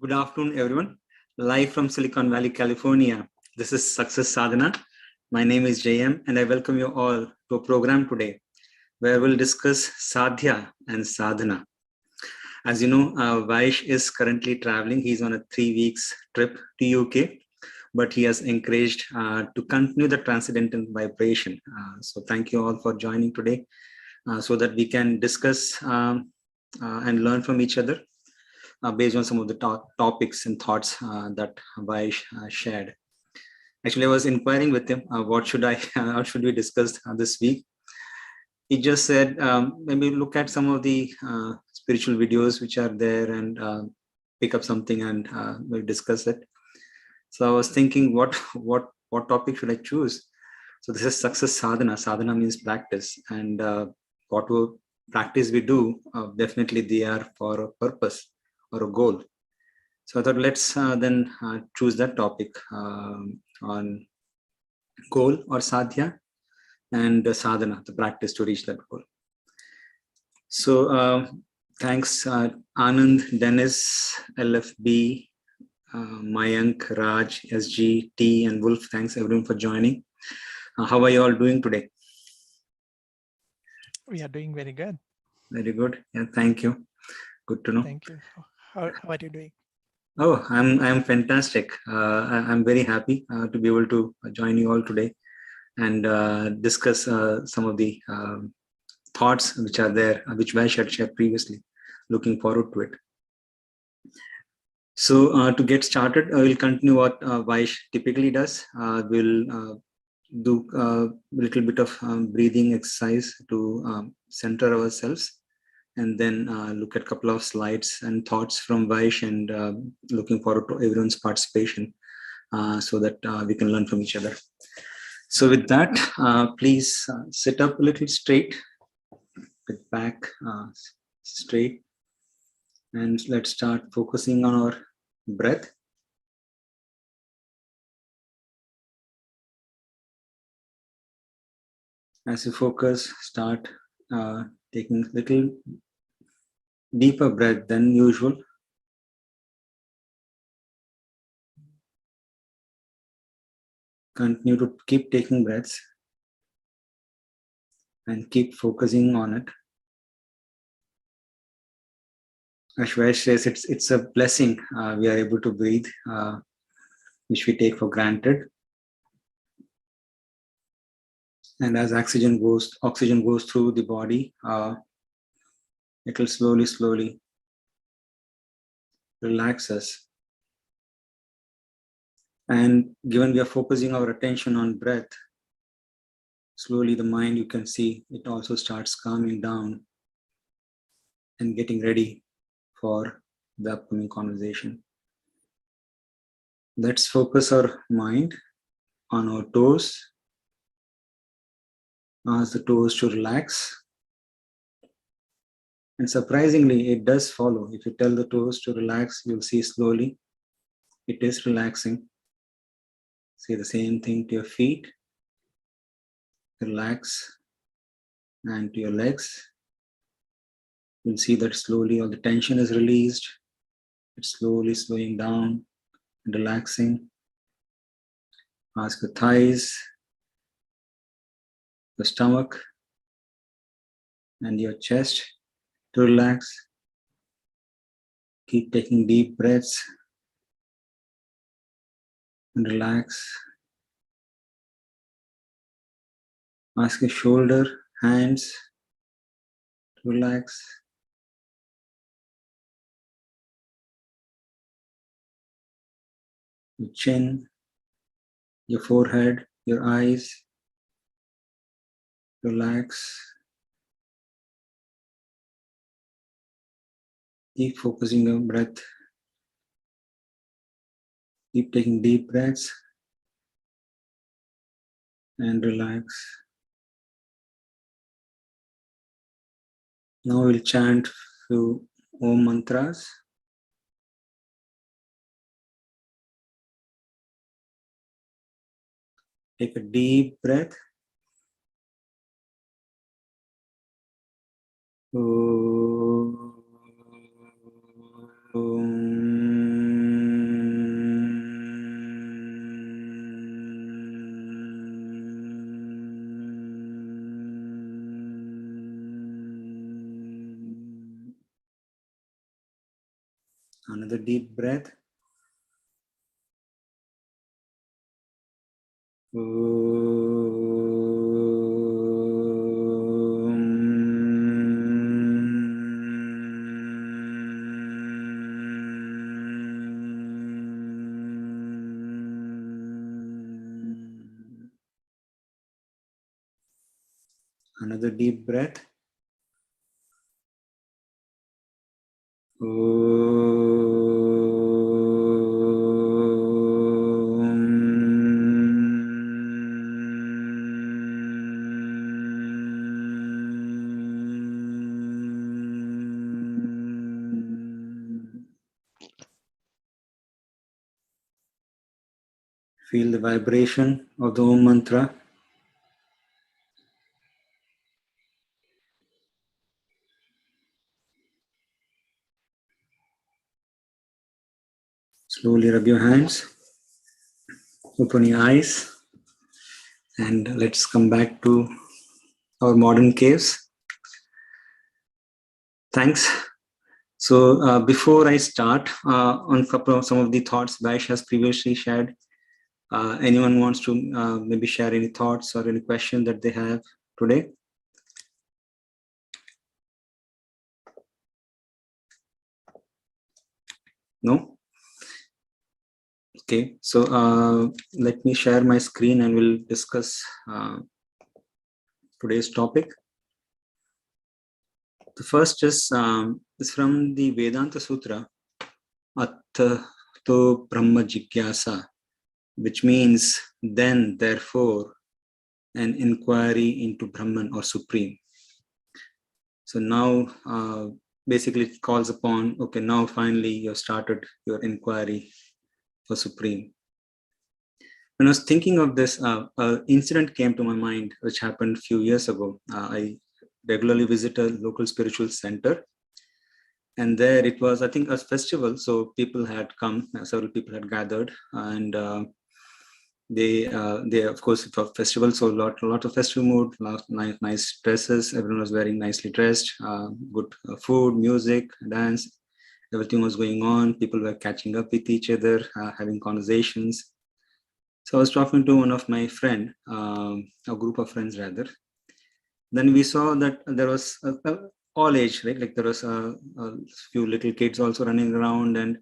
Good afternoon, everyone. Live from Silicon Valley, California. This is Success Sadhana. My name is JM, and I welcome you all to a program today where we'll discuss Sādhya and Sādhana. As you know, Vaish is currently traveling. He's on a 3 weeks trip to UK, but he has encouraged to continue the transcendental vibration. So thank you all for joining today so that we can discuss and learn from each other. Based on some of the topics and thoughts that Vaish shared. Actually, I was inquiring with him, what should we discuss this week? He just said, maybe look at some of the spiritual videos which are there and pick up something and we'll discuss it. So I was thinking, what topic should I choose? So this is Success Sadhana. Sadhana means practice, and whatever practice we do, definitely they are for a purpose or a goal. So I thought let's then choose that topic on goal or sadhya and sadhana, the practice to reach that goal. So thanks Anand, Dennis, LFB, Mayank, Raj, SG, T and Wolf. Thanks everyone for joining. How are you all doing today? We are doing very good. Very good. Yeah, thank you. Good to know. Thank you. How are you doing? Oh, I'm fantastic. I'm very happy to be able to join you all today and discuss some of the thoughts which are there, which Vash had shared previously. Looking forward to it. So to get started, I will continue what Vaish typically does. We'll do a little bit of breathing exercise to center ourselves, and then look at a couple of slides and thoughts from Vaish, and looking forward to everyone's participation so that we can learn from each other. So with that, please sit up a little straight, with back straight, and let's start focusing on our breath. As you focus, start taking a little deeper breath than usual. Continue to keep taking breaths and keep focusing on it. Ashwash says it's a blessing we are able to breathe, which we take for granted. And as oxygen goes through the body, it will slowly relax us. And given we are focusing our attention on breath, slowly the mind, you can see, it also starts calming down and getting ready for the upcoming conversation. Let's focus our mind on our toes. Ask the toes to relax. And surprisingly, it does follow. If you tell the toes to relax, you'll see slowly it is relaxing. Say the same thing to your feet. Relax. And to your legs. You'll see that slowly all the tension is released. It's slowly slowing down and relaxing. Ask your thighs, the stomach, and your chest to relax. Keep taking deep breaths and relax. Ask your shoulder, hands to relax. Your chin, your forehead, your eyes, relax. Keep focusing on breath. Keep taking deep breaths and relax. Now we'll chant few Om mantras. Take a deep breath. Om. Another deep breath. Another deep breath. Feel the vibration of the Om mantra. Slowly rub your hands, open your eyes, and let's come back to our modern caves. Thanks. So before I start on some of the thoughts Vaish has previously shared, anyone wants to maybe share any thoughts or any question that they have today? No? Okay, so let me share my screen and we'll discuss today's topic. The first is from the Vedanta Sutra, Atto Brahma Jigyasa, which means then, therefore, an inquiry into Brahman or Supreme. So now, basically it calls upon, okay, now finally you've started your inquiry for Supreme. When I was thinking of this, an incident came to my mind, which happened a few years ago. I regularly visit a local spiritual center. And there it was, I think, a festival. So people had come, several people had gathered, and they of course, it was a festival, so a lot of festival mood, nice dresses. Everyone was wearing nicely dressed, good food, music, dance. Everything was going on. People were catching up with each other, having conversations. So I was talking to one of my friend, a group of friends rather. Then we saw that there was all age, right? Like there was a few little kids also running around, and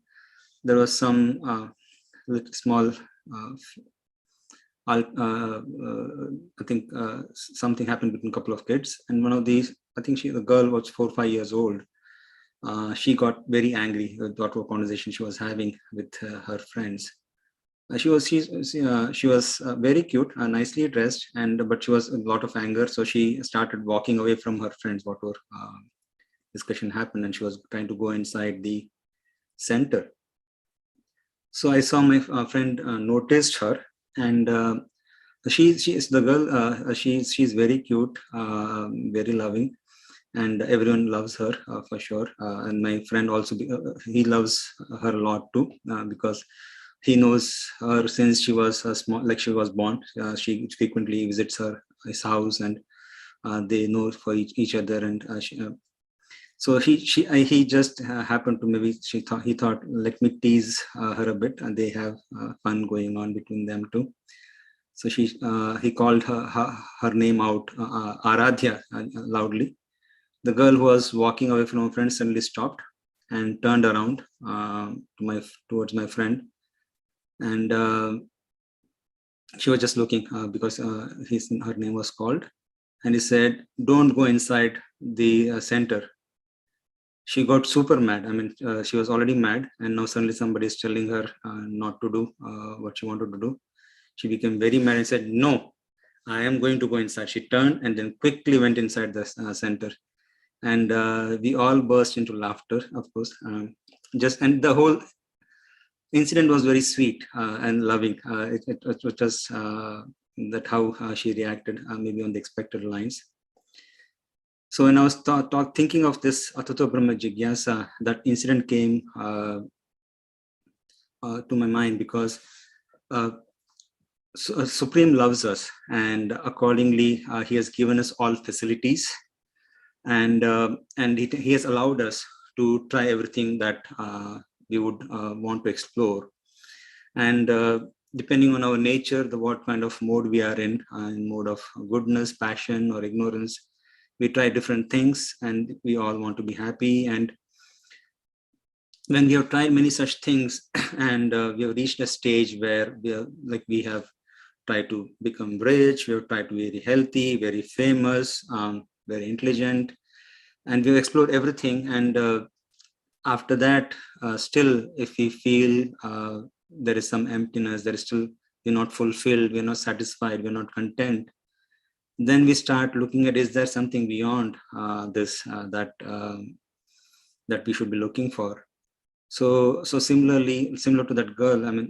there was some little small. I think something happened between a couple of kids, and one of these, I think the girl was 4 or 5 years old. She got very angry with what conversation she was having with her friends. She was very cute, nicely dressed, but she was a lot of anger. So she started walking away from her friends. Whatever discussion happened, and she was trying to go inside the center. So I saw my friend noticed her, and she is the girl. She's very cute, very loving, and everyone loves her for sure. And my friend also he loves her a lot too, because he knows her since she was small, like she was born. She frequently visits his house, and they know for each other. And so he just happened to, maybe he thought, let me tease her a bit, and they have fun going on between them too. So he called her name out, Aradhya, loudly. The girl who was walking away from her friend suddenly stopped and turned around towards my friend. And she was just looking because her name was called, and he said, "Don't go inside the center." She got super mad. I mean, she was already mad, and now suddenly somebody is telling her not to do what she wanted to do. She became very mad and said, "No, I am going to go inside." She turned and then quickly went inside the center, and we all burst into laughter. Of course, and the whole incident was very sweet and loving. It was just that how she reacted, maybe on the expected lines. So when I was thinking of this Atato Brahma Jigyasa, that incident came to my mind, because Supreme loves us, and accordingly he has given us all facilities, and he has allowed us to try everything that we would want to explore. And depending on our nature, what kind of mode we are in mode of goodness, passion, or ignorance, we try different things, and we all want to be happy. And when we have tried many such things, and we have reached a stage where we have tried to become rich, we have tried to be very healthy, very famous, very intelligent, and we've explored everything. And after that, still, if we feel there is some emptiness, there is still, we're not fulfilled, we're not satisfied, we're not content, then we start looking at, is there something beyond this that we should be looking for? So similar to that girl, I mean,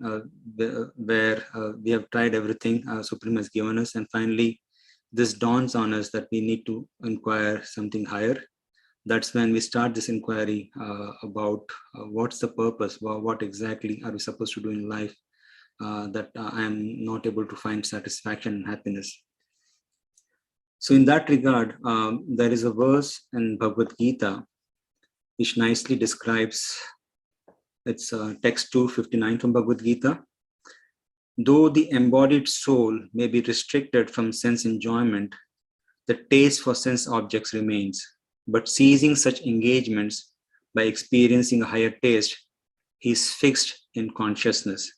where we have tried everything Supreme has given us, and finally this dawns on us that we need to inquire something higher. That's when we start this inquiry about what's the purpose, what exactly are we supposed to do in life, that I am not able to find satisfaction and happiness. So in that regard, there is a verse in Bhagavad Gita which nicely describes, it's text 259 from Bhagavad Gita. Though the embodied soul may be restricted from sense enjoyment, the taste for sense objects remains. But ceasing such engagements by experiencing a higher taste, he is fixed in consciousness.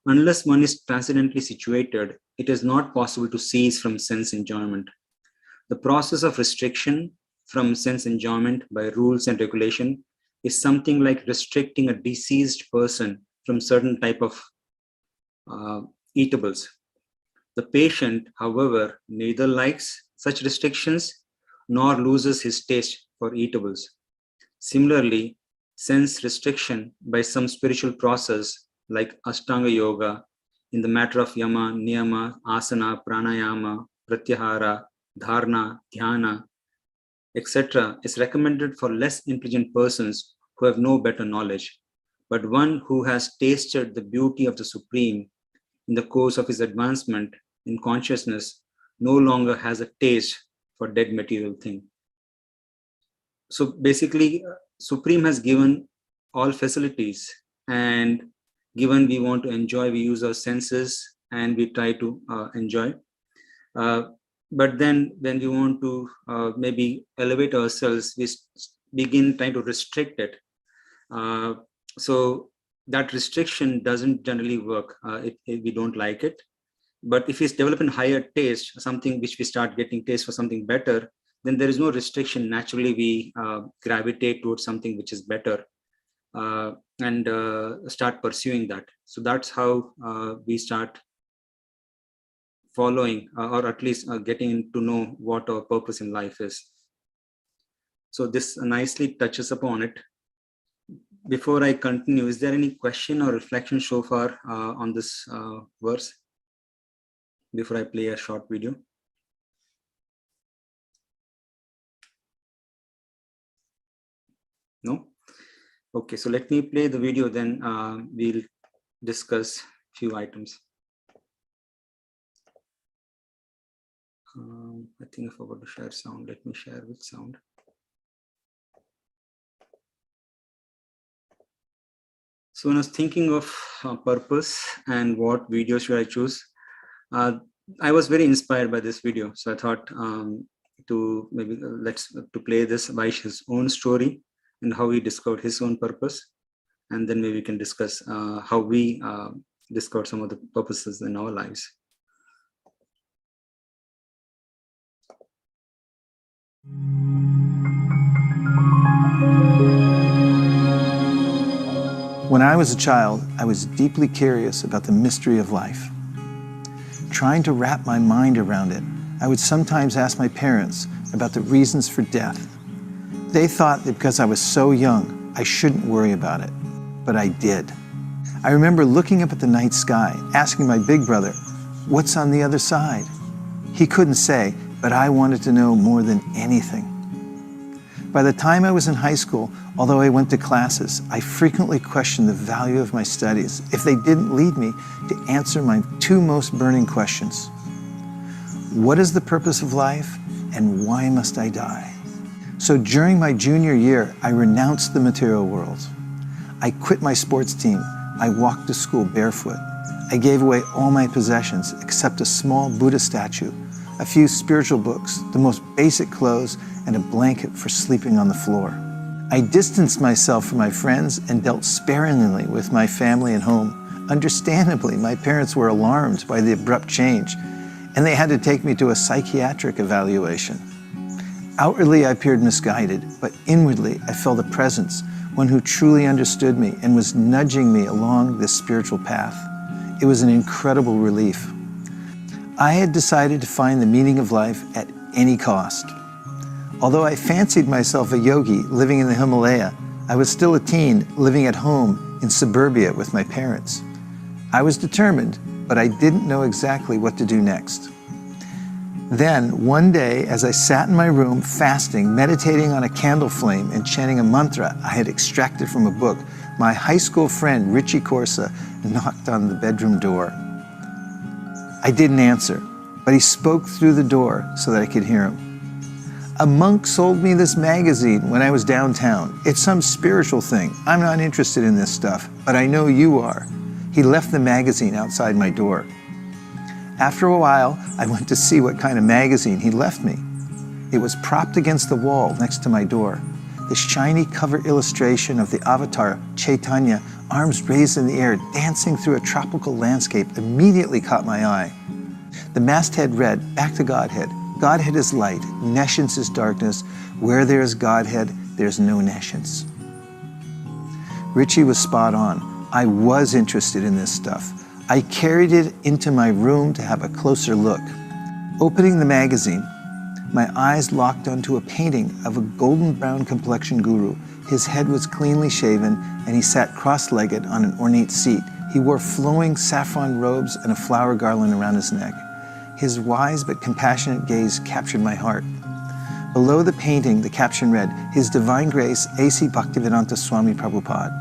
Unless one is transcendently situated, it is not possible to cease from sense enjoyment. The process of restriction from sense enjoyment by rules and regulation is something like restricting a deceased person from certain type of eatables. The patient, however, neither likes such restrictions nor loses his taste for eatables. Similarly, sense restriction by some spiritual process like Ashtanga Yoga in the matter of yama, niyama, asana, pranayama, pratyahara, dharana, dhyana, etc. is recommended for less intelligent persons who have no better knowledge. But one who has tasted the beauty of the Supreme in the course of his advancement in consciousness no longer has a taste for dead material thing. So basically, Supreme has given all facilities, and given we want to enjoy, we use our senses and we try to enjoy. But then when we want to maybe elevate ourselves, we begin trying to restrict it. So that restriction doesn't generally work. We don't like it. But if we develop a higher taste, something which we start getting taste for something better, then there is no restriction. Naturally, we gravitate towards something which is better and start pursuing that. So that's how we start following or at least getting to know what our purpose in life is. So this nicely touches upon it. Before I continue, is there any question or reflection so far on this verse before I play a short video? No? Okay, so let me play the video, then we'll discuss a few items. I think I forgot to share sound. Let me share with sound. So when I was thinking of purpose and what video should I choose, I was very inspired by this video. So I thought to maybe to play this by his own story and how he discovered his own purpose. And then maybe we can discuss how we discovered some of the purposes in our lives. When I was a child, I was deeply curious about the mystery of life. Trying to wrap my mind around it, I would sometimes ask my parents about the reasons for death. They thought that because I was so young, I shouldn't worry about it, but I did. I remember looking up at the night sky, asking my big brother, "What's on the other side?" He couldn't say, but I wanted to know more than anything. By the time I was in high school, although I went to classes, I frequently questioned the value of my studies if they didn't lead me to answer my two most burning questions. What is the purpose of life, and why must I die? So during my junior year, I renounced the material world. I quit my sports team. I walked to school barefoot. I gave away all my possessions except a small Buddha statue, a few spiritual books, the most basic clothes, and a blanket for sleeping on the floor. I distanced myself from my friends and dealt sparingly with my family and home. Understandably, my parents were alarmed by the abrupt change, and they had to take me to a psychiatric evaluation. Outwardly, I appeared misguided, but inwardly, I felt a presence, one who truly understood me and was nudging me along this spiritual path. It was an incredible relief. I had decided to find the meaning of life at any cost. Although I fancied myself a yogi living in the Himalaya, I was still a teen living at home in suburbia with my parents. I was determined, but I didn't know exactly what to do next. Then, one day, as I sat in my room fasting, meditating on a candle flame and chanting a mantra I had extracted from a book, my high school friend, Richie Corsa, knocked on the bedroom door. I didn't answer, but he spoke through the door so that I could hear him. A monk sold me this magazine when I was downtown. It's some spiritual thing. I'm not interested in this stuff, but I know you are. He left the magazine outside my door. After a while, I went to see what kind of magazine he left me. It was propped against the wall next to my door. The shiny cover illustration of the avatar, Chaitanya, arms raised in the air, dancing through a tropical landscape, immediately caught my eye. The masthead read, "Back to Godhead. Godhead is light, nescience is darkness. Where there is Godhead, there's no nescience." Richie was spot on. I was interested in this stuff. I carried it into my room to have a closer look. Opening the magazine, my eyes locked onto a painting of a golden brown complexion guru. His head was cleanly shaven, and he sat cross-legged on an ornate seat. He wore flowing saffron robes and a flower garland around his neck. His wise but compassionate gaze captured my heart. Below the painting, the caption read, "His Divine Grace, A.C. Bhaktivedanta Swami Prabhupada."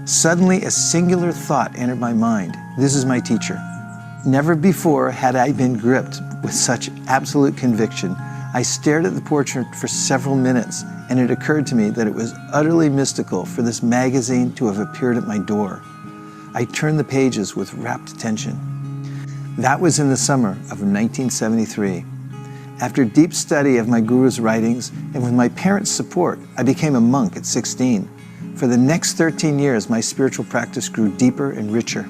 Suddenly, a singular thought entered my mind. This is my teacher. Never before had I been gripped with such absolute conviction. I stared at the portrait for several minutes, and it occurred to me that it was utterly mystical for this magazine to have appeared at my door. I turned the pages with rapt attention. That was in the summer of 1973. After deep study of my guru's writings and with my parents' support, I became a monk at 16. For the next 13 years, my spiritual practice grew deeper and richer.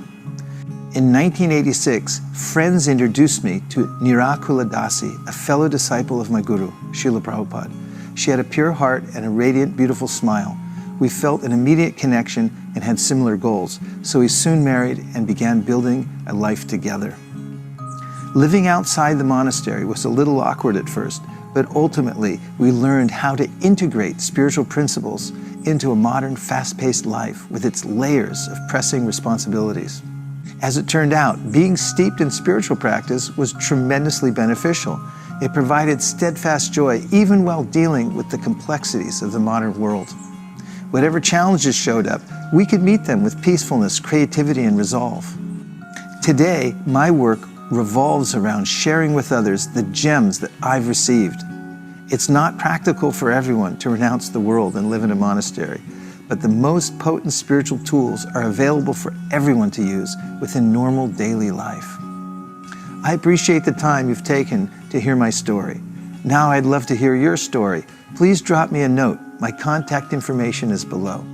In 1986, friends introduced me to Nirakula Dasi, a fellow disciple of my guru, Srila Prabhupada. She had a pure heart and a radiant, beautiful smile. We felt an immediate connection and had similar goals, so we soon married and began building a life together. Living outside the monastery was a little awkward at first, but ultimately we learned how to integrate spiritual principles into a modern, fast-paced life with its layers of pressing responsibilities. As it turned out, being steeped in spiritual practice was tremendously beneficial. It provided steadfast joy even while dealing with the complexities of the modern world. Whatever challenges showed up, we could meet them with peacefulness, creativity, and resolve. Today, my work revolves around sharing with others the gems that I've received. It's not practical for everyone to renounce the world and live in a monastery, but the most potent spiritual tools are available for everyone to use within normal daily life. I appreciate the time you've taken to hear my story. Now I'd love to hear your story. Please drop me a note. My contact information is below.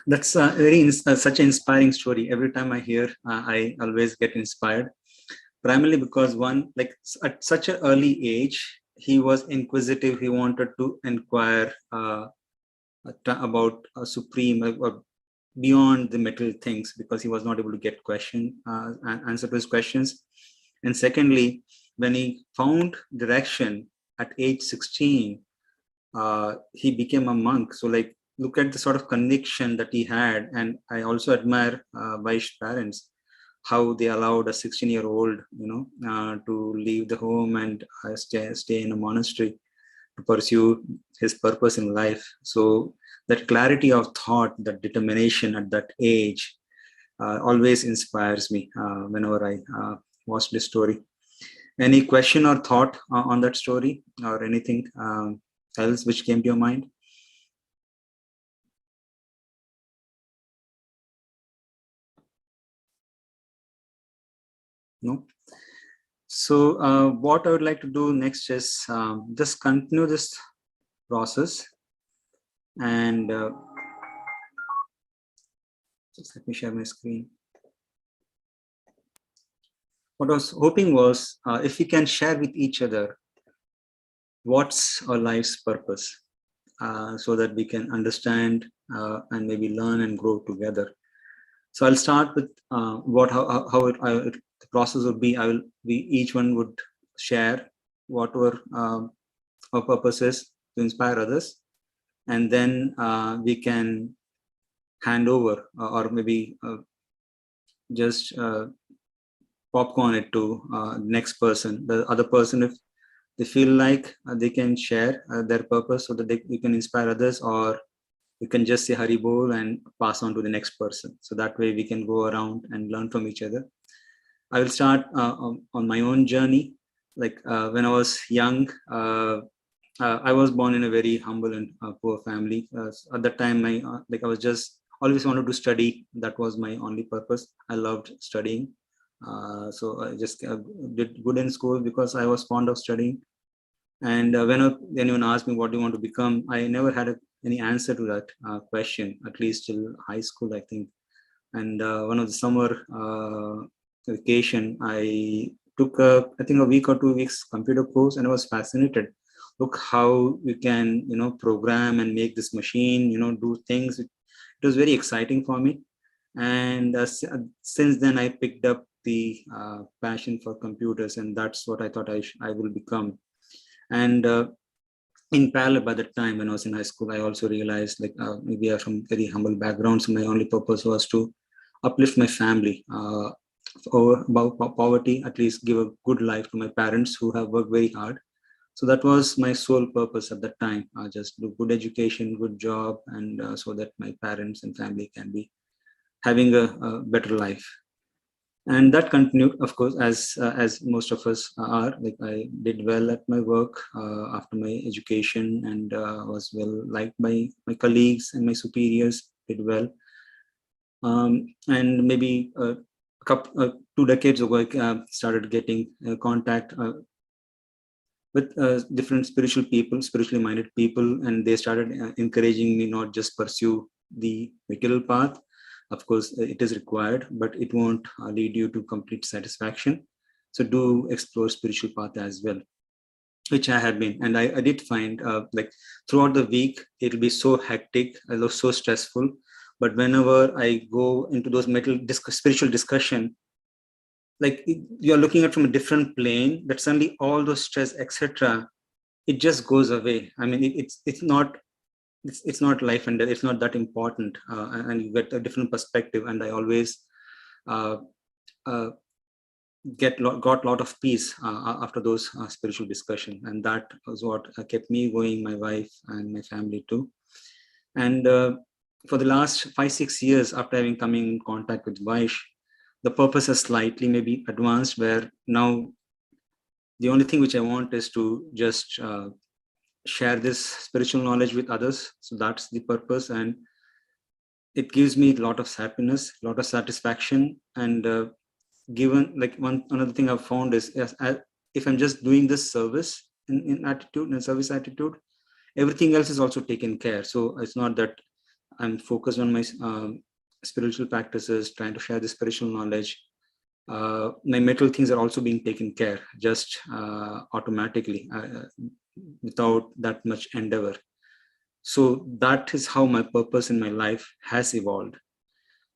That's such an inspiring story. Every time I hear, I always get inspired. Primarily because one, like at such an early age, he was inquisitive. He wanted to inquire about supreme or beyond the material things, because he was not able to get answer to his questions. And secondly, when he found direction at age 16, he became a monk. So like, look at the sort of conviction that he had. And I also admire Vaish's parents, how they allowed a 16-year-old, to leave the home and stay in a monastery to pursue his purpose in life. So that clarity of thought, that determination at that age, always inspires me whenever I watch this story. Any question or thought on that story, or anything else which came to your mind? No? So what I would like to do next is just continue this process, and just let me share my screen. What I was hoping was if we can share with each other what's our life's purpose, so that we can understand and maybe learn and grow together. So I'll start with how the process would be. We each one would share whatever our purpose is to inspire others, and then we can hand over or maybe just popcorn it to next person. The other person, if they feel like they can share their purpose so that we can inspire others, or you can just say Hari Bol and pass on to the next person. So that way we can go around and learn from each other. I will start on my own journey. Like when I was young, I was born in a very humble and poor family. At that time, I was just always wanted to study. That was my only purpose. I loved studying. So I just did good in school because I was fond of studying. And when anyone asked me what do you want to become, I never had any answer to that question, at least till high school, I think. And one of the summer vacation, I took I think a week or 2 weeks computer course, and I was fascinated. Look how you can, program and make this machine, do things. It was very exciting for me. And since then, I picked up the passion for computers, and that's what I thought I will become. And in parallel, by the time when I was in high school, I also realized maybe I'm from very humble background, so my only purpose was to uplift my family about poverty, at least give a good life to my parents who have worked very hard. So that was my sole purpose at that time. Just do good education, good job, and so that my parents and family can be having a better life. And that continued, of course, as most of us are. Like I did well at my work after my education, and was well liked by my colleagues, and my superiors did well. And maybe a couple 2 decades ago, I started getting contact with different spiritually minded people, and they started encouraging me not just pursue the material path. Of course, it is required, but it won't lead you to complete satisfaction. So do explore spiritual path as well, which I have been. And I did find like throughout the week, it'll be so hectic, so stressful. But whenever I go into those spiritual discussion, like you're looking at from a different plane, that suddenly all those stress, etc., it just goes away. I mean, it's not life and death. It's not that important, and you get a different perspective. And I always got a lot of peace after those spiritual discussion, and that was what kept me going, my wife and my family too. And for the last 5-6 years after having coming in contact with Vaish, the purpose has slightly maybe advanced, where now the only thing which I want is to just share this spiritual knowledge with others. So that's the purpose, and it gives me a lot of happiness, a lot of satisfaction. And given like another thing I've found is if I'm just doing this service in attitude and service attitude, everything else is also taken care. So it's not that I'm focused on my spiritual practices, trying to share the spiritual knowledge. My mental things are also being taken care just automatically, without that much endeavor. So that is how my purpose in my life has evolved.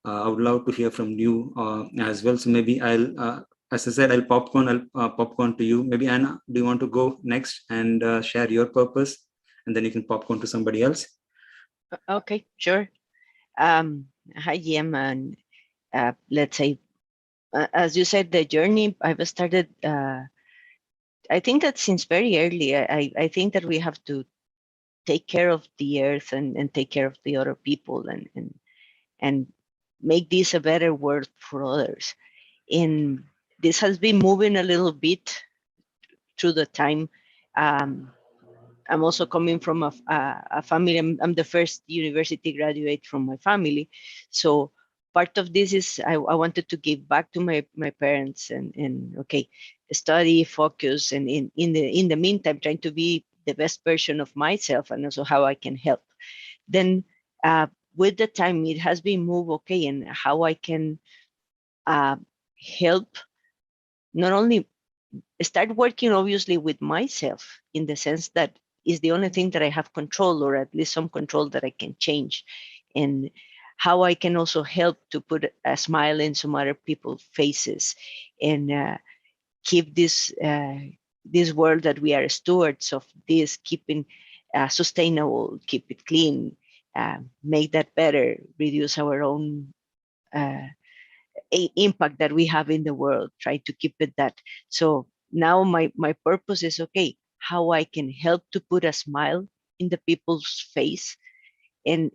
I would love to hear from you as well. So maybe I'll, as I said, I'll popcorn to you. Maybe Anna, do you want to go next and share your purpose, and then you can popcorn to somebody else? Okay, sure. Hi, Jim, and let's say, as you said, the journey I've started. I think that since very early, I think that we have to take care of the earth and take care of the other people and make this a better world for others. And this has been moving a little bit through the time. I'm also coming from a family. I'm the first university graduate from my family, so part of this is I wanted to give back to my parents and okay, study, focus, and in the meantime trying to be the best version of myself and also how I can help. Then with the time it has been moved, okay, and how I can help, not only start working obviously with myself in the sense that is the only thing that I have control, or at least some control that I can change, and how I can also help to put a smile in some other people's faces, and keep this world that we are stewards of this, keeping sustainable, keep it clean, make that better, reduce our own impact that we have in the world, try to keep it that. So now my purpose is, okay, how I can help to put a smile in the people's face and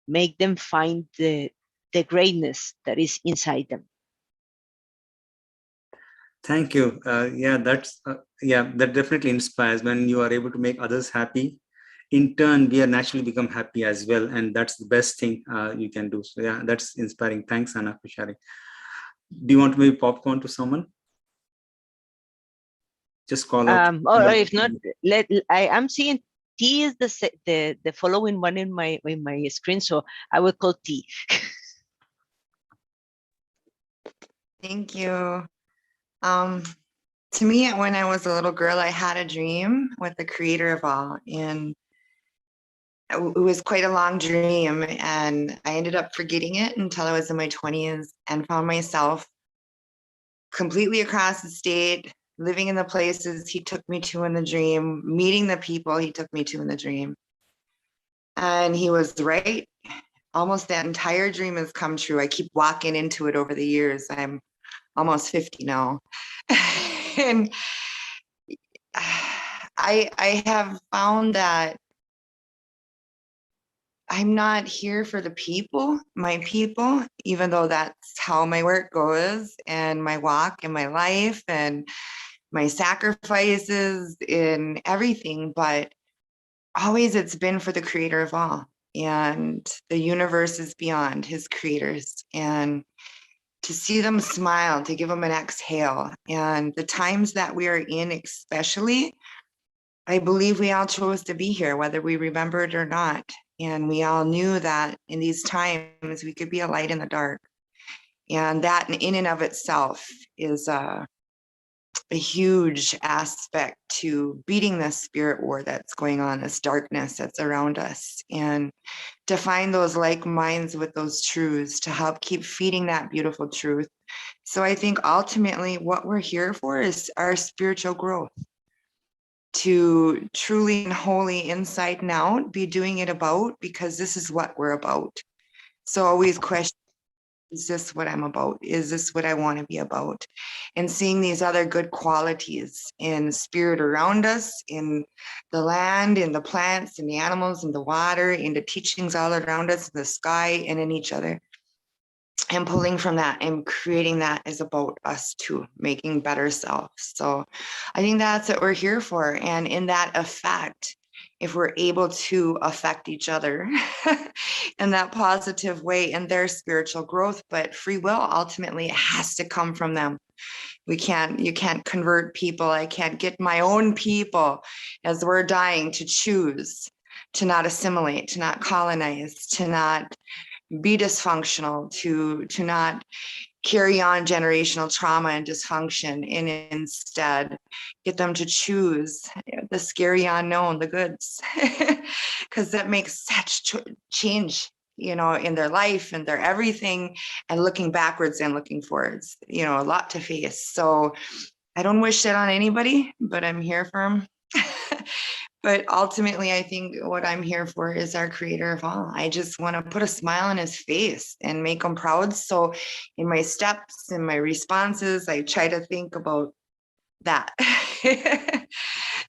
make them find the greatness that is inside them. Thank you. That definitely inspires. When you are able to make others happy, in turn, we are naturally become happy as well, and that's the best thing you can do. So yeah, that's inspiring. Thanks, Anna, for sharing. Do you want to maybe popcorn to someone? Just call out. Or if not, I'm seeing T is the following one in my screen, so I will call T. Thank you. To me, when I was a little girl, I had a dream with the creator of all, and it was quite a long dream, and I ended up forgetting it until I was in my 20s and found myself completely across the state, living in the places he took me to in the dream, meeting the people he took me to in the dream. And he was right. Almost that entire dream has come true. I keep walking into it over the years. I'm almost 50 now. And I have found that I'm not here for the people, my people, even though that's how my work goes and my walk and my life and my sacrifices in everything. But always it's been for the creator of all, and the universe is beyond his creators. And to see them smile, to give them an exhale. And the times that we are in, especially, I believe we all chose to be here, whether we remember it or not. And we all knew that in these times, we could be a light in the dark. And that in and of itself is a huge aspect to beating this spirit war that's going on, this darkness that's around us. And to find those like minds with those truths to help keep feeding that beautiful truth. So I think ultimately what we're here for is our spiritual growth, to truly and wholly inside and out be doing it about, because this is what we're about. So always question, is this what I'm about? Is this what I want to be about? And seeing these other good qualities in spirit around us, in the land, in the plants, in the animals, in the water, in the teachings all around us, in the sky, and in each other. And pulling from that and creating that is about us too, making better selves. So I think that's what we're here for. And in that effect, if we're able to affect each other in that positive way in their spiritual growth, but free will, ultimately, it has to come from them. You can't convert people. I can't get my own people as we're dying to choose to not assimilate, to not colonize, to not be dysfunctional, to not carry on generational trauma and dysfunction, and instead get them to choose the scary unknown, the goods, because that makes such change, in their life and their everything, and looking backwards and looking forwards, a lot to face. So I don't wish that on anybody, but I'm here for them. But ultimately, I think what I'm here for is our creator of all. I just want to put a smile on his face and make him proud. So in my steps and my responses, I try to think about that.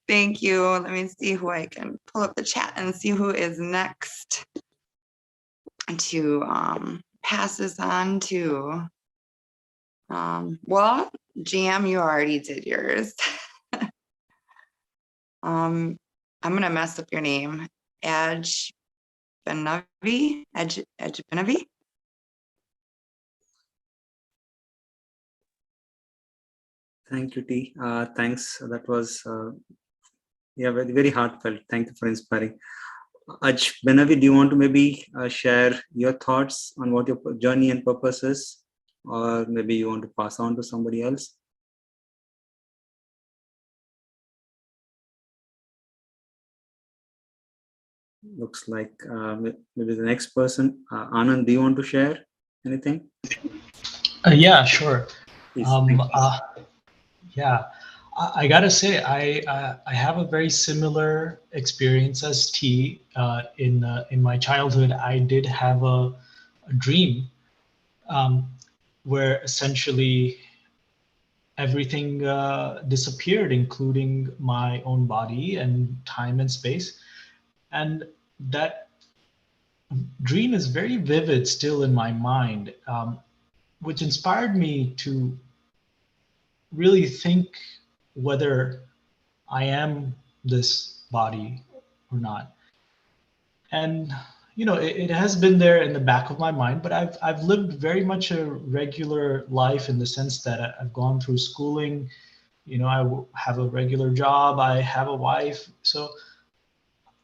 Thank you. Let me see who I can pull up the chat and see who is next to pass this on to. Well, Jam, you already did yours. I'm gonna mess up your name. Ajbenavi? Ajbenavi? Thank you, T. Thanks. That was very, very heartfelt. Thank you for inspiring. Benavi, do you want to maybe share your thoughts on what your journey and purpose is? Or maybe you want to pass on to somebody else? Looks like maybe the next person. Anand, do you want to share anything? Yeah, sure. Please, thank you. Yeah, I gotta say, I have a very similar experience as T. In my childhood, I did have a dream where essentially everything disappeared, including my own body and time and space. And that dream is very vivid still in my mind, which inspired me to really think whether I am this body or not. And it has been there in the back of my mind, but I've lived very much a regular life in the sense that I've gone through schooling. I have a regular job. I have a wife. So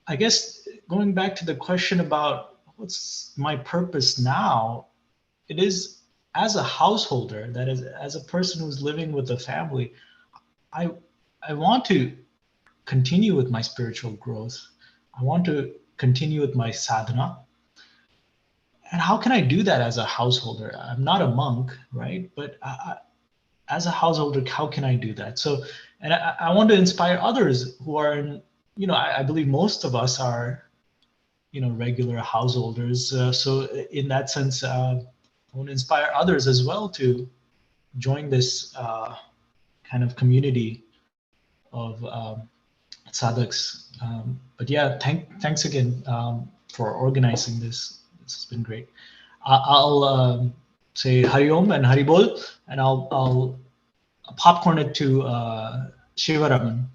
I guess going back to the question about what's my purpose now, it is as a householder, that is, as a person who's living with a family, I want to continue with my spiritual growth. I want to continue with my sadhana. And how can I do that as a householder? I'm not a monk, right? But as a householder, how can I do that? So, and I want to inspire others who are in, I believe most of us are, regular householders. So in that sense, I want to inspire others as well to join this kind of community of sadhaks. But yeah, thanks again for organizing this. This has been great. I'll say Hari Om and Hari Bol, and I'll popcorn it to Shivaraman.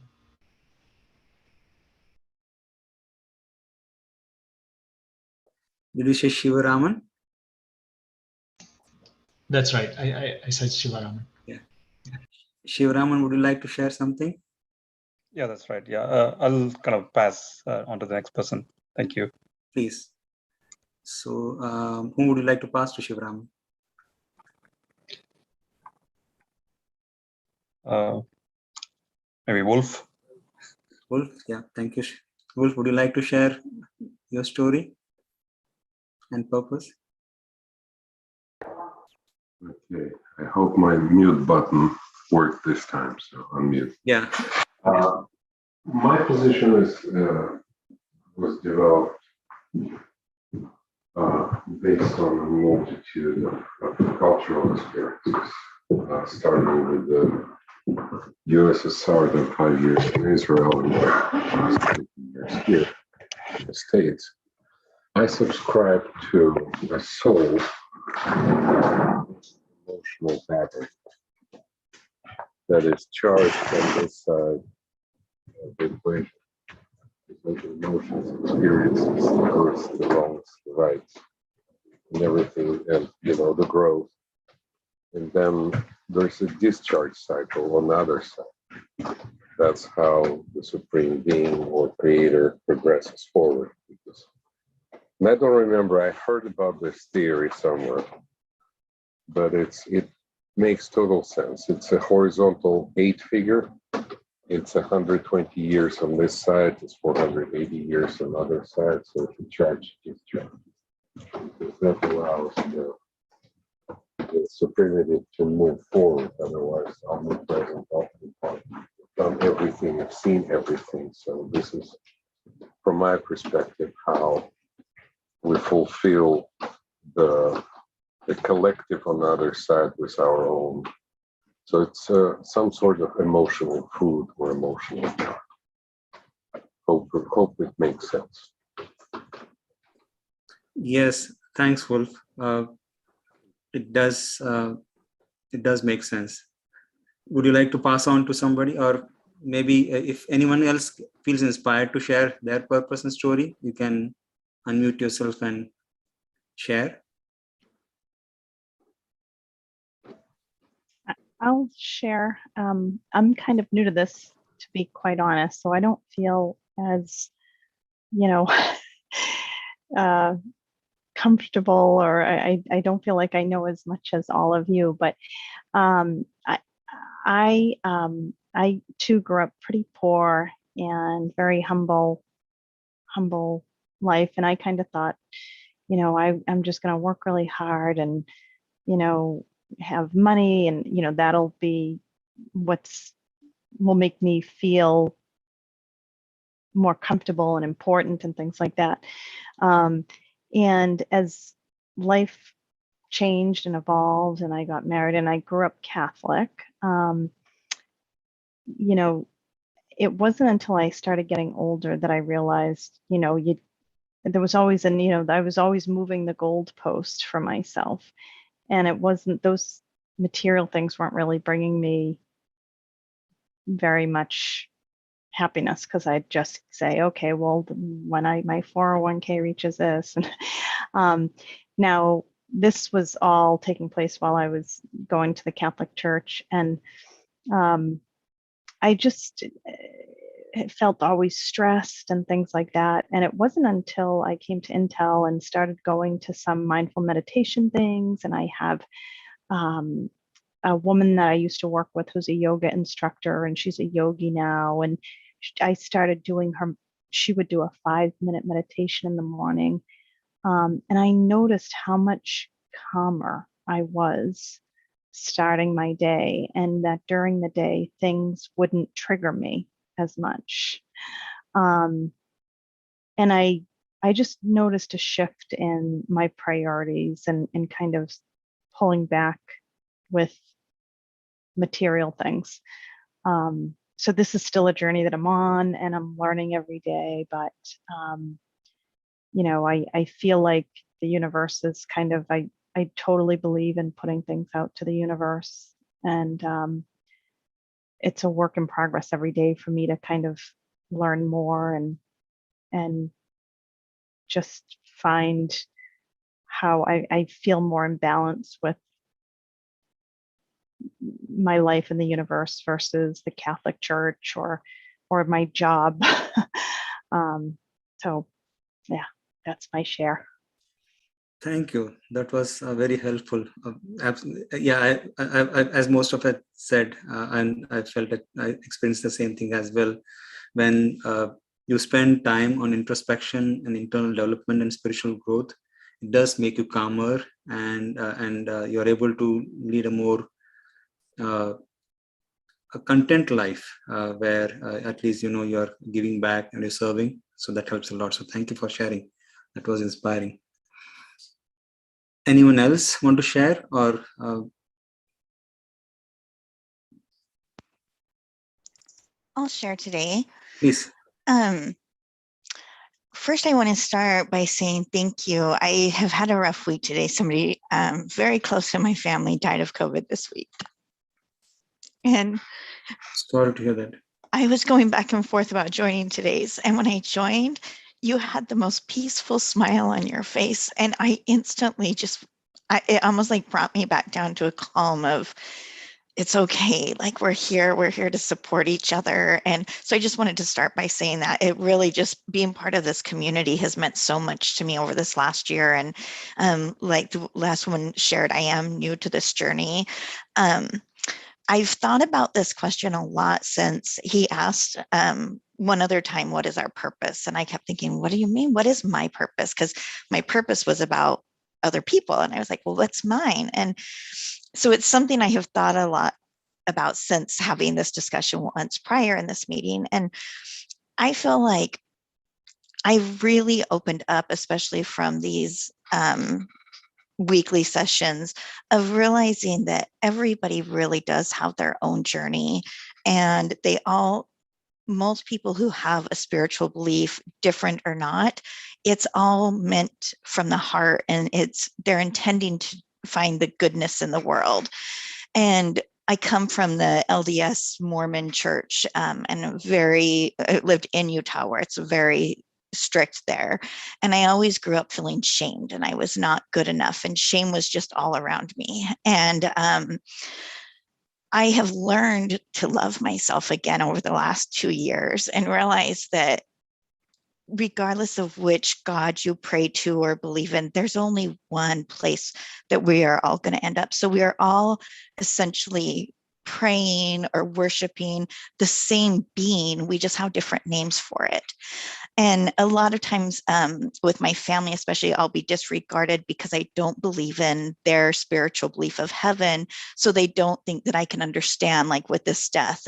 Did you say Shivaraman? That's right. I said Shivaraman. Yeah. Shivaraman, would you like to share something? Yeah, that's right. Yeah, I'll kind of pass on to the next person. Thank you. Please. So, whom would you like to pass to, Shivaraman? Maybe Wolf. Wolf, yeah, thank you. Wolf, would you like to share your story and purpose? Okay, I hope my mute button worked this time, so unmute. Yeah. My position was developed based on a multitude of cultural experiences, starting with the USSR, then 5 years in Israel, and last 15 years here in the States. I subscribe to a soul emotional battery that is charged on this side of the equation. Because emotions, experiences, the hurts, the wrongs, the rights, and everything, and the growth. And then there's a discharge cycle on the other side. That's how the Supreme Being or Creator progresses forward. And I don't remember, I heard about this theory somewhere, but it makes total sense. It's a horizontal 8 figure. It's 120 years on this side, it's 480 years on the other side, so it's a charge discharge. That allows the supremacy to move forward, otherwise omnipresent, omnipotent. I've done everything, I've seen everything, so this is, from my perspective, how we fulfill the collective on the other side with our own. So it's some sort of emotional food or emotional drug. Hope it makes sense. Yes, thanks, Wolf. It does make sense. Would you like to pass on to somebody, or maybe if anyone else feels inspired to share their purpose and story, you can unmute yourself and share. I'll share. I'm kind of new to this, to be quite honest, so I don't feel as, comfortable, or I don't feel like I know as much as all of you, but I too grew up pretty poor and very humble life, and I kind of thought, I'm just going to work really hard and have money, and that'll be will make me feel more comfortable and important and things like that. And as life changed and evolved, and I got married, and I grew up Catholic, it wasn't until I started getting older that I realized, there was always I was always moving the goalpost for myself, and it wasn't, those material things weren't really bringing me very much happiness, because I'd just say, okay, well, when my 401k reaches this, and now this was all taking place while I was going to the Catholic Church, and I just felt always stressed and things like that. And it wasn't until I came to Intel and started going to some mindful meditation things, and I have a woman that I used to work with who's a yoga instructor, and she's a yogi now, and I started doing she would do a 5-minute meditation in the morning. And I noticed how much calmer I was starting my day, and that during the day, things wouldn't trigger me as much. And I just noticed a shift in my priorities, and kind of pulling back with material things. So this is still a journey that I'm on, and I'm learning every day, but I feel like the universe is kind of, I totally believe in putting things out to the universe, and it's a work in progress every day for me to kind of learn more and just find how I feel more in balance with my life in the universe versus the Catholic Church or my job. So yeah, that's my share. Thank you. That was very helpful. Yeah, I, as most of it said, and I felt that I experienced the same thing as well. When you spend time on introspection and internal development and spiritual growth, it does make you calmer, and you're able to lead a more a content life where at least you're giving back and you're serving. So that helps a lot. So thank you for sharing. That was inspiring. Anyone else want to share, or I'll share today. please? First, I want to start by saying thank you. I have had a rough week today. Somebody very close to my family died of COVID this week. And Sorry to hear that. I was going back and forth about joining today's. And when I joined, you had the most peaceful smile on your face. And I instantly it almost like brought me back down to a calm of, it's okay. Like we're here to support each other. And so I just wanted to start by saying that it really just being part of this community has meant so much to me over this last year. And like the last one shared, I am new to this journey. I've thought about this question a lot since he asked one other time, what is our purpose? And I kept thinking, what do you mean? What is my purpose? Because my purpose was about other people. And I was like, well, what's mine? And so it's something I have thought a lot about since having this discussion once prior in this meeting. And I feel like I really opened up, especially from these weekly sessions, of realizing that everybody really does have their own journey, and most people who have a spiritual belief, different or not, it's all meant from the heart, and they're intending to find the goodness in the world. And I come from the LDS Mormon church, and I lived in Utah, where it's very strict there. And I always grew up feeling shamed, and I was not good enough, and shame was just all around me. And I have learned to love myself again over the last 2 years and realize that regardless of which God you pray to or believe in, there's only one place that we are all going to end up. So we are all essentially praying or worshiping the same being. We just have different names for it. And a lot of times with my family, especially, I'll be disregarded because I don't believe in their spiritual belief of heaven. So they don't think that I can understand, like with this death.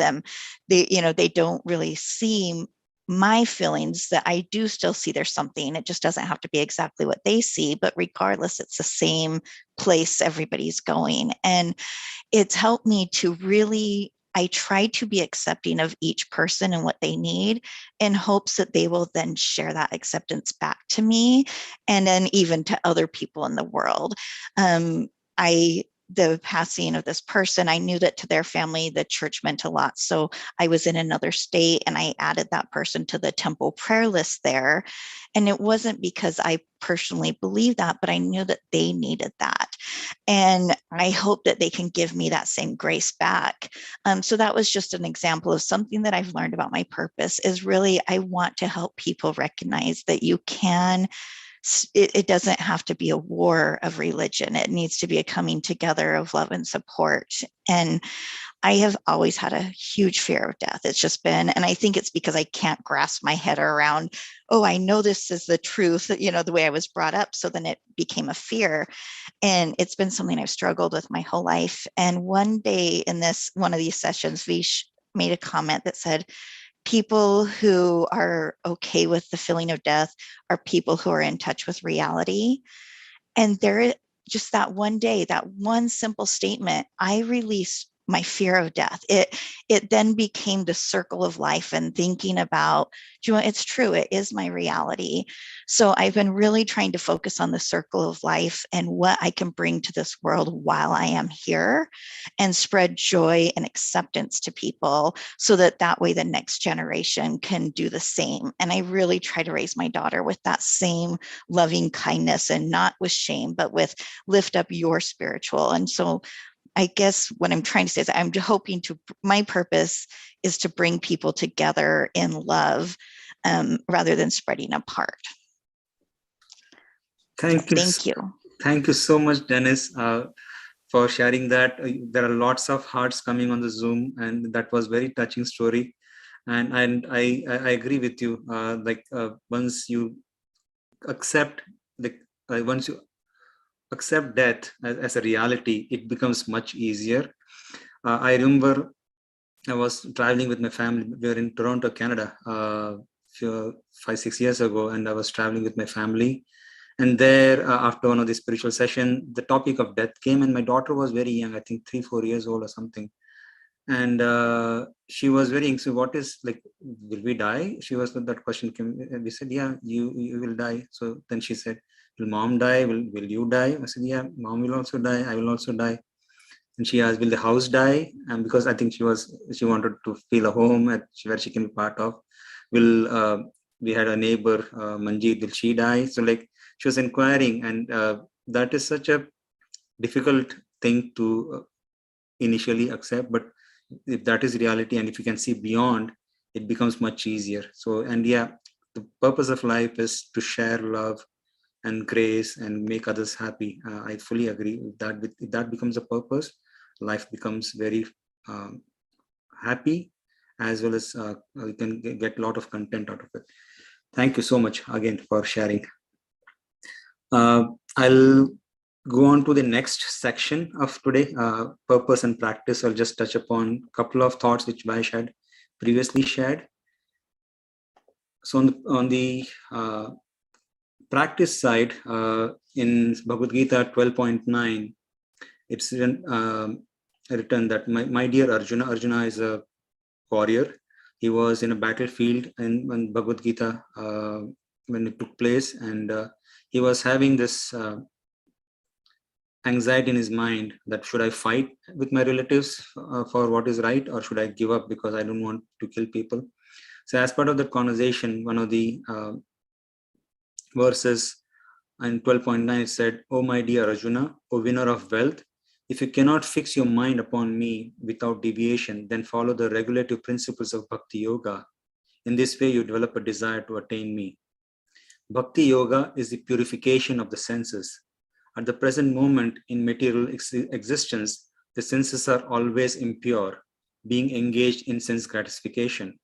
They don't really see my feelings, that I do still see there's something. It just doesn't have to be exactly what they see, but regardless, it's the same place everybody's going. And it's helped me to really, I try to be accepting of each person and what they need, in hopes that they will then share that acceptance back to me, and then even to other people in the world. The passing of this person, I knew that to their family, the church meant a lot. So I was in another state, and I added that person to the temple prayer list there. And it wasn't because I personally believed that, but I knew that they needed that. And I hope that they can give me that same grace back. So that was just an example of something that I've learned about my purpose, is really, I want to help people recognize that you can, it doesn't have to be a war of religion. It needs to be a coming together of love and support. And I have always had a huge fear of death. It's just been, and I think it's because I can't grasp my head around, oh, I know this is the truth, the way I was brought up. So then it became a fear. And it's been something I've struggled with my whole life. And one day in one of these sessions, Vish made a comment that said, people who are okay with the feeling of death are people who are in touch with reality. And just that one day, that one simple statement, I released my fear of death. It then became the circle of life, and thinking about, it's true, it is my reality. So I've been really trying to focus on the circle of life and what I can bring to this world while I am here, and spread joy and acceptance to people, so that way the next generation can do the same. And I really try to raise my daughter with that same loving kindness, and not with shame, but with lift up your spiritual. And so I guess what I'm trying to say is I'm hoping my purpose is to bring people together in love, rather than spreading apart. Thank you. Thank you so much, Dennis, for sharing that. There are lots of hearts coming on the Zoom, and that was very touching story. And I agree with you. Once you accept accept death as a reality, it becomes much easier. I remember I was traveling with my family. We were in Toronto, Canada, 5-6 years ago, and I was traveling with my family. And there, after one of the spiritual session, the topic of death came, and my daughter was very young, I think 3-4 years old or something. And she was very anxious. What is, like, will we die? She was, that question came, and we said, yeah, you will die. So then she said, will mom die? Will you die? I said, yeah, mom will also die. I will also die. And she asked, will the house die? And because I think she wanted to feel a home where she can be part of. We had a neighbor, Manjeet, will she die? So like, she was inquiring, and that is such a difficult thing to initially accept. But if that is reality, and if you can see beyond, it becomes much easier. So, and yeah, the purpose of life is to share love and grace and make others happy. I fully agree with that. If that becomes a purpose, life becomes very happy, as well as you can get a lot of content out of it. Thank you so much again for sharing. I'll go on to the next section of today, purpose and practice. I'll just touch upon a couple of thoughts which Vash had previously shared. So on the practice side, in Bhagavad Gita 12.9, it's written that my dear Arjuna is a warrior. He was in a battlefield when Bhagavad Gita, when it took place, and he was having this anxiety in his mind that should I fight with my relatives for what is right, or should I give up because I don't want to kill people? So as part of that conversation, one of the verses in 12.9 said, "Oh my dear Arjuna, O winner of wealth, if you cannot fix your mind upon me without deviation, then follow the regulative principles of Bhakti Yoga. In this way, you develop a desire to attain me." Bhakti Yoga is the purification of the senses. At the present moment in material existence, the senses are always impure, being engaged in sense gratification.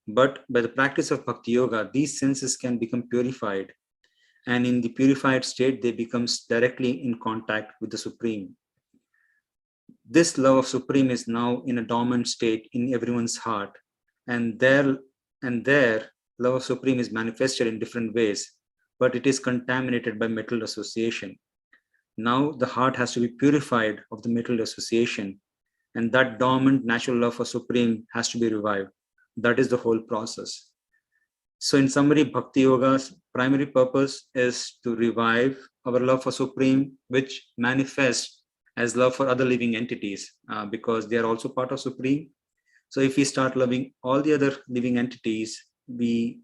But by the practice of Bhakti Yoga, these senses can become purified, and in the purified state, they become directly in contact with the Supreme. This love of Supreme is now in a dormant state in everyone's heart, and their love of Supreme is manifested in different ways, but it is contaminated by mental association. Now the heart has to be purified of the mental association, and that dormant natural love for Supreme has to be revived. That is the whole process. So in summary, Bhakti Yoga's primary purpose is to revive our love for Supreme, which manifests as love for other living entities, because they are also part of Supreme. So if we start loving all the other living entities, we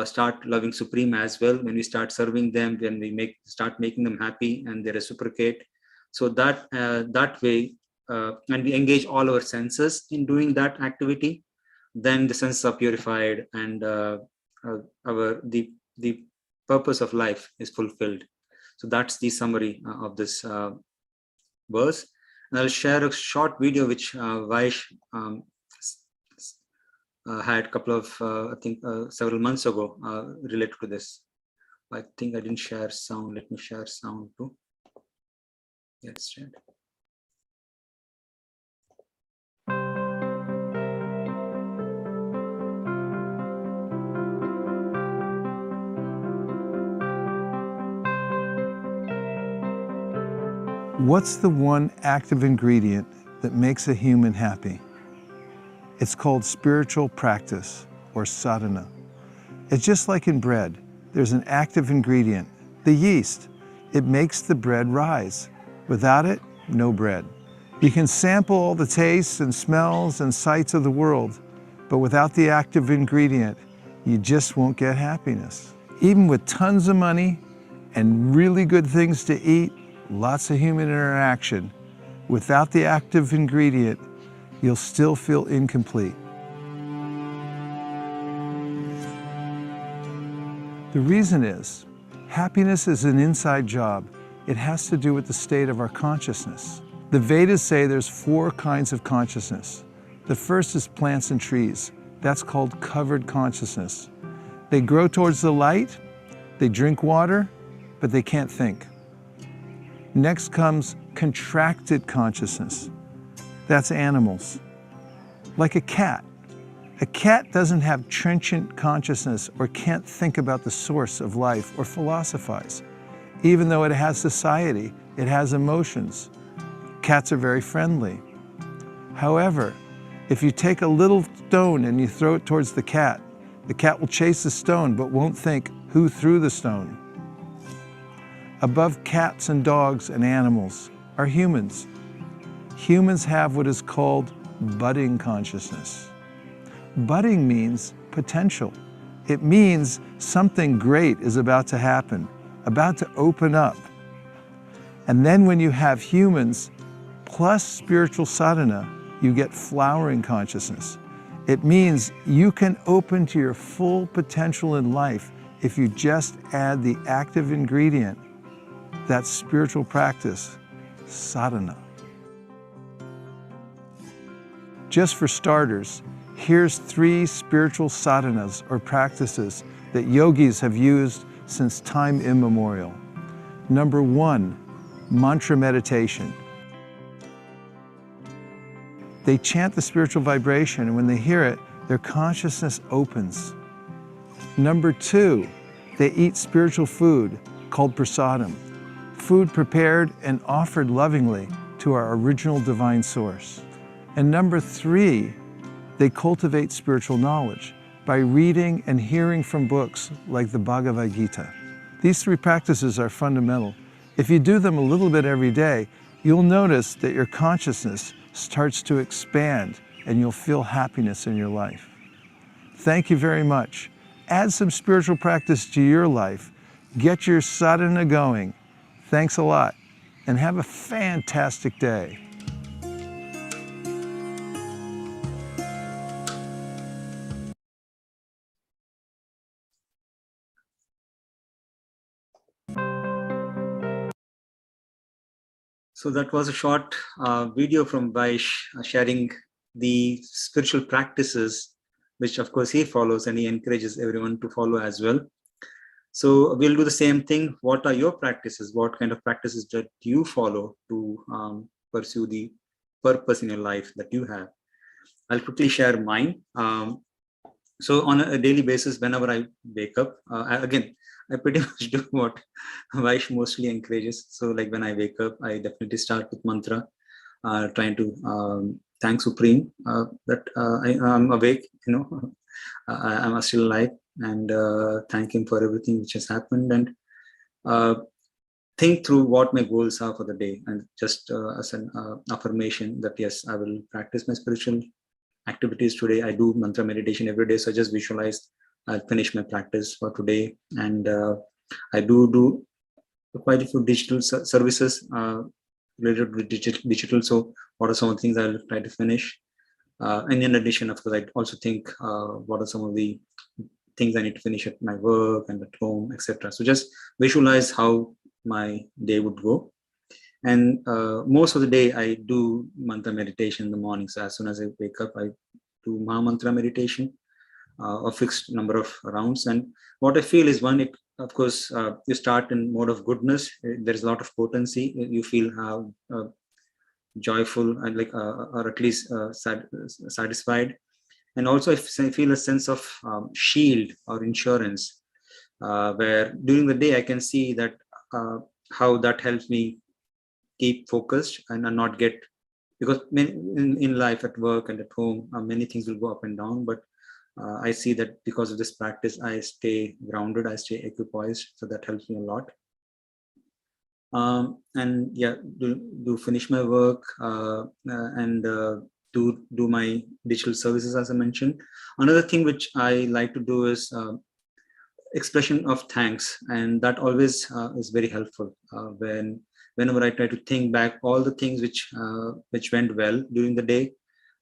start loving Supreme as well. When we start serving them, when we start making them happy and they reciprocate. So that way, and we engage all our senses in doing that activity, then the senses are purified, and the purpose of life is fulfilled. So that's the summary of this verse. And I'll share a short video which Vaish had a couple of, I think several months ago related to this. I think I didn't share sound. Let me share sound too. Let's share. What's the one active ingredient that makes a human happy? It's called spiritual practice, or sadhana. It's just like in bread. There's an active ingredient, the yeast. It makes the bread rise. Without it, no bread. You can sample all the tastes and smells and sights of the world, but without the active ingredient, you just won't get happiness. Even with tons of money and really good things to eat, lots of human interaction, without the active ingredient, you'll still feel incomplete. The reason is, happiness is an inside job. It has to do with the state of our consciousness. The Vedas say there's 4 kinds of consciousness. The first is plants and trees. That's called covered consciousness. They grow towards the light, they drink water, but they can't think. Next comes contracted consciousness. That's animals. Like a cat. A cat doesn't have trenchant consciousness or can't think about the source of life or philosophize. Even though it has society, it has emotions. Cats are very friendly. However, if you take a little stone and you throw it towards the cat will chase the stone but won't think who threw the stone. Above cats and dogs and animals are humans. Humans have what is called budding consciousness. Budding means potential. It means something great is about to happen, about to open up. And then when you have humans plus spiritual sadhana, you get flowering consciousness. It means you can open to your full potential in life if you just add the active ingredient, that spiritual practice, sadhana. Just for starters, here's 3 spiritual sadhanas or practices that yogis have used since time immemorial. Number 1, mantra meditation. They chant the spiritual vibration, and when they hear it, their consciousness opens. Number 2, they eat spiritual food called prasadam, food prepared and offered lovingly to our original divine source. And number 3, they cultivate spiritual knowledge by reading and hearing from books like the Bhagavad Gita. These 3 practices are fundamental If you do them a little bit every day, you'll notice that your consciousness starts to expand and you'll feel happiness in your life. Thank you very much. Add some spiritual practice to your life. Get your sadhana going. Thanks a lot, and have a fantastic day. So that was a short video from Vaish sharing the spiritual practices, which of course he follows, and he encourages everyone to follow as well. So we'll do the same thing. What are your practices? What kind of practices that you follow to pursue the purpose in your life that you have? I'll quickly share mine. So on a daily basis, whenever I wake up, I pretty much do what Vaish mostly encourages. So like when I wake up, I definitely start with mantra, trying to thank Supreme that I'm awake, I'm still alive, and thank him for everything which has happened, and think through what my goals are for the day, and just as an affirmation that yes, I will practice my spiritual activities today. I do mantra meditation every day, so I just visualize I'll finish my practice for today, and I do quite a few digital services related with digital. So what are some of the things I'll try to finish? And in addition, of course, I also think what are some of the things I need to finish at my work and at home, etc. So just visualize how my day would go. And most of the day, I do mantra meditation in the morning. So as soon as I wake up, I do Maha Mantra meditation, a fixed number of rounds. And what I feel is one, of course, you start in mode of goodness. There's a lot of potency. You feel how joyful and or at least satisfied. And also I feel a sense of shield or insurance, where during the day I can see that how that helps me keep focused and not get, because in life, at work and at home, many things will go up and down, but I see that because of this practice, I stay grounded, I stay equipoised, so that helps me a lot. And yeah, do finish my work and do my digital services, as I mentioned. Another thing which I like to do is expression of thanks, and that always is very helpful whenever I try to think back all the things which went well during the day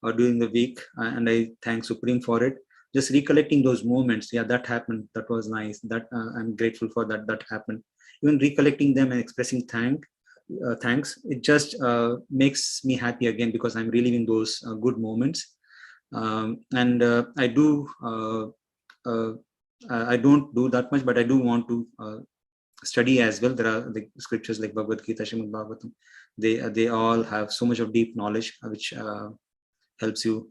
or during the week, and I thank Supreme for it. Just recollecting those moments, yeah, that happened, that was nice, that I'm grateful for that happened. Even recollecting them and expressing thanks, it just makes me happy again, because I'm reliving those good moments. And I don't do that much, but I do want to study as well. There are the scriptures like Bhagavad Gita, Srimad Bhagavatam. They all have so much of deep knowledge, which helps you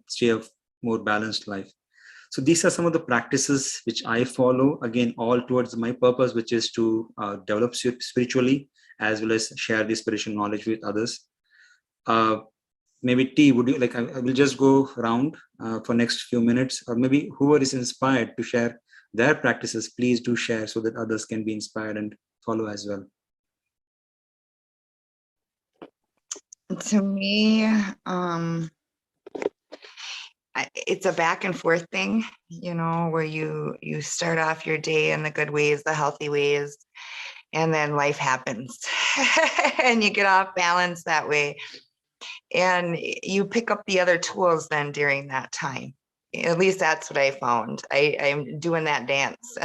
stay a more balanced life. So these are some of the practices which I follow, again, all towards my purpose, which is to develop spiritually, as well as share the spiritual knowledge with others. Maybe T, would you like, I will just go around for next few minutes, or maybe whoever is inspired to share their practices, please do share so that others can be inspired and follow as well. To me, it's a back and forth thing, where you start off your day in the good ways, the healthy ways, and then life happens and you get off balance that way. And you pick up the other tools then during that time. At least that's what I found. I'm doing that dance,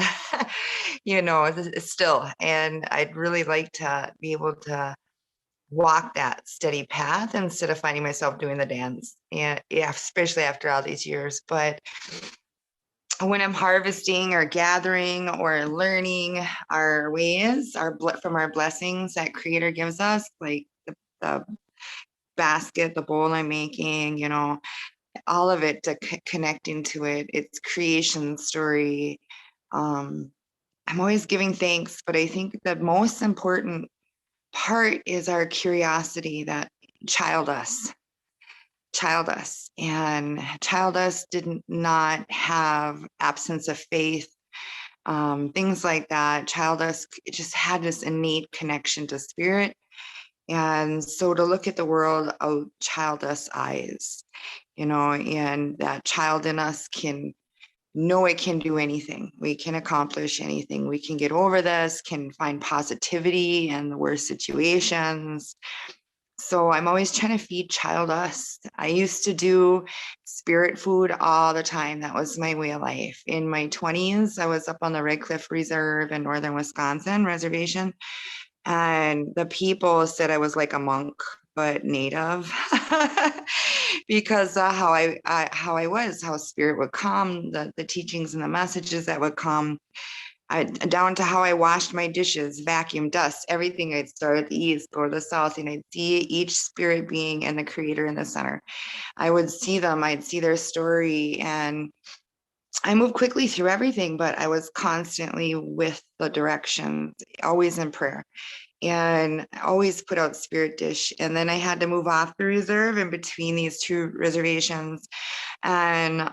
still. And I'd really like to be able to walk that steady path instead of finding myself doing the dance. And yeah, especially after all these years. But when I'm harvesting or gathering or learning our ways, from our blessings that Creator gives us, like the basket, the bowl I'm making, all of it, to connecting to it, its creation story. I'm always giving thanks, but I think the most important part is our curiosity that child us, and child us did not have absence of faith, things like that. Childus just had this innate connection to spirit. And so to look at the world out childless eyes, and that child in us can know it can do anything. We can accomplish anything. We can get over this, can find positivity in the worst situations. So I'm always trying to feed child us. I used to do spirit food all the time. That was my way of life. In my 20s, I was up on the Red Cliff Reserve in northern Wisconsin reservation. And the people said I was like a monk, but native, because how I was, how spirit would come, the teachings and the messages that would come, down to how I washed my dishes, vacuum, dust, everything. I'd start at the east, go to the south, and I'd see each spirit being and the creator in the center. I would see them, I'd see their story, and I moved quickly through everything, but I was constantly with the directions, always in prayer. And I always put out spirit dish. And then I had to move off the reserve in between these two reservations. And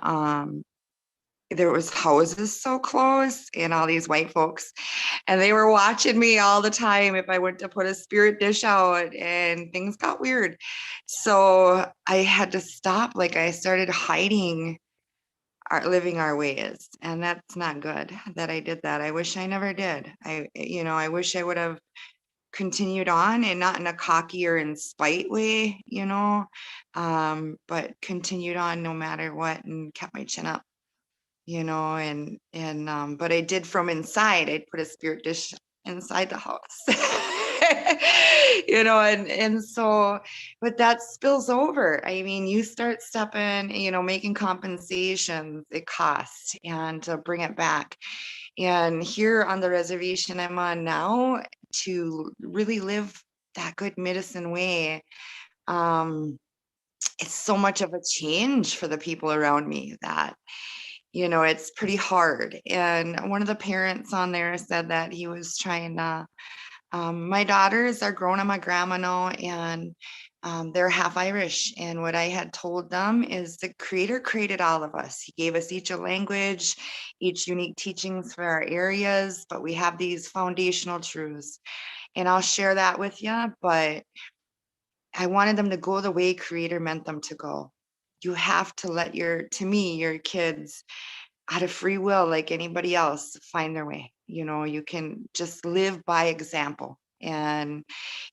there was houses so close and all these white folks. And they were watching me all the time if I went to put a spirit dish out, and things got weird. So I had to stop. Like I started hiding living our ways, and that's not good that I did that. I wish I never did. I wish I would have continued on, and not in a cocky or in spite way, but continued on no matter what, and kept my chin up, but I did from inside. I'd put a spirit dish inside the house, and so, but that spills over. I mean, you start stepping, making compensations, it costs, and to bring it back. And here on the reservation I'm on now, to really live that good medicine way, it's so much of a change for the people around me that, it's pretty hard. And one of the parents on there said that he was trying to, my daughters are grown. I'm a grandma now, and they're half Irish. And what I had told them is the creator created all of us. He gave us each a language, each unique teachings for our areas, but we have these foundational truths. And I'll share that with you, but I wanted them to go the way creator meant them to go. You have to let your kids, out of free will, like anybody else, find their way. You can just live by example, and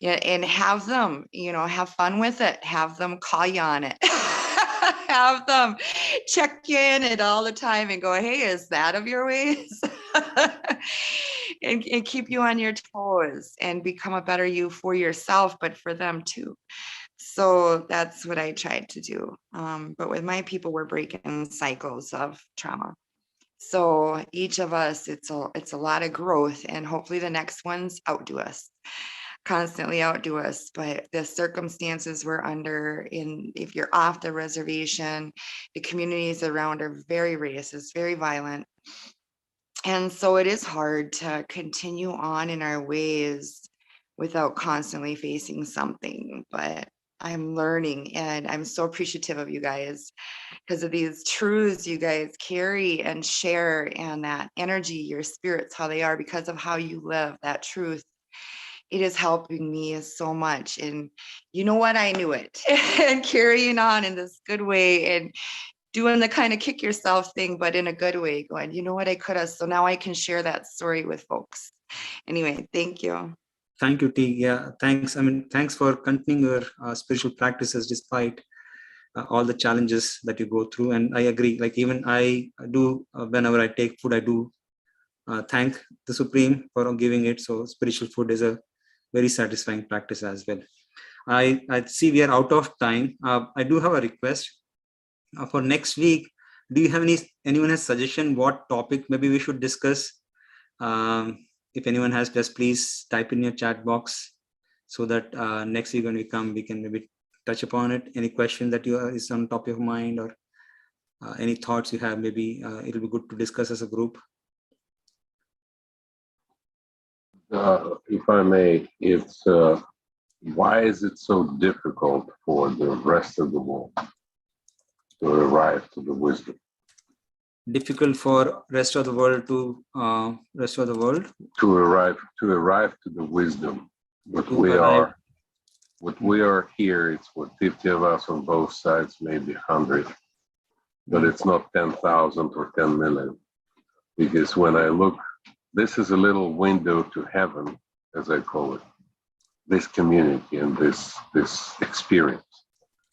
have them, have fun with it, have them call you on it. Have them check you in it all the time and go, hey, is that of your ways? and keep you on your toes and become a better you for yourself, but for them too. So that's what I tried to do. But with my people, we're breaking cycles of trauma. So each of us, it's a lot of growth, and hopefully the next ones constantly outdo us. But the circumstances we're under, if you're off the reservation, the communities around are very racist, very violent. And so it is hard to continue on in our ways without constantly facing something. But I'm learning, and I'm so appreciative of you guys because of these truths you guys carry and share, and that energy, your spirits, how they are, because of how you live that truth. It is helping me so much. And you know what? I knew it. And carrying on in this good way, and doing the kind of kick yourself thing, but in a good way, going, you know what, I could have. So now I can share that story with folks. Anyway, thank you. Thank you, T. Yeah, thanks. Thanks for continuing your spiritual practices despite all the challenges that you go through. And I agree, like even I do, whenever I take food, I do thank the Supreme for giving it. So spiritual food is a very satisfying practice as well. I see we are out of time. I do have a request for next week. Do you have anyone has suggestion what topic maybe we should discuss? If anyone has, just please type in your chat box so that next week when we come, we can maybe touch upon it. Any question that is on top of your mind, or any thoughts you have, maybe it'll be good to discuss as a group. If I may, it's why is it so difficult for the rest of the world to arrive to the wisdom? difficult for rest of the world to arrive to the wisdom. What we are here, it's what 50 of us on both sides, maybe 100, but it's not 10,000 or 10 million. Because when I look, this is a little window to heaven, as I call it, this community and this experience.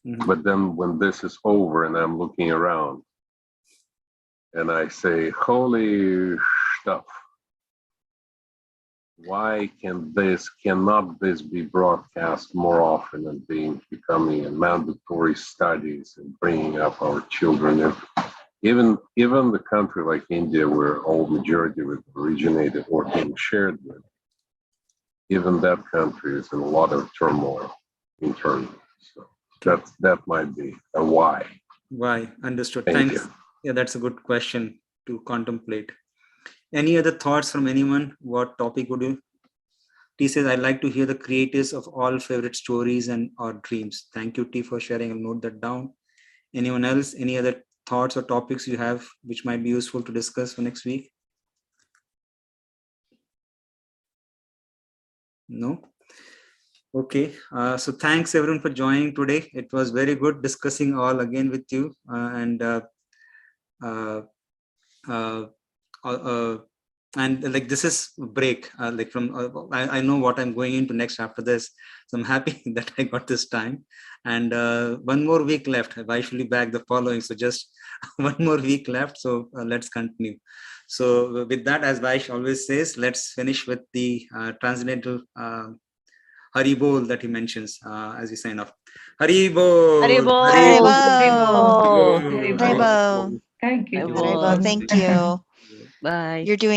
Mm-hmm. But then when this is over and I'm looking around and I say, holy stuff, why cannot this be broadcast more often and becoming a mandatory studies and bringing up our children? And even the country like India, where all majority of it originated or being shared with, even that country is in a lot of turmoil internally. So that might be a why. Why? Understood. Thank Thanks. you. Yeah, that's a good question to contemplate. Any other thoughts from anyone? What topic would you? T says, I'd like to hear the creators of all favorite stories and or dreams. Thank you, T, for sharing. I'll note that down. Anyone else? Any other thoughts or topics you have which might be useful to discuss for next week? No? Okay. So thanks everyone for joining today. It was very good discussing all again with you. And like this is a break, like from I know what I'm going into next after this, so I'm happy that I got this time. And one more week left. I should be back the following, so just one more week left. So let's continue. So with that, as Vaish always says, let's finish with the transcendental Hari Bol that he mentions as we sign off. Hari Bol. Hari Bol. Hari Bol. Haribo. Hari Haribo. Thank you. Haribo, thank you. Bye. You're doing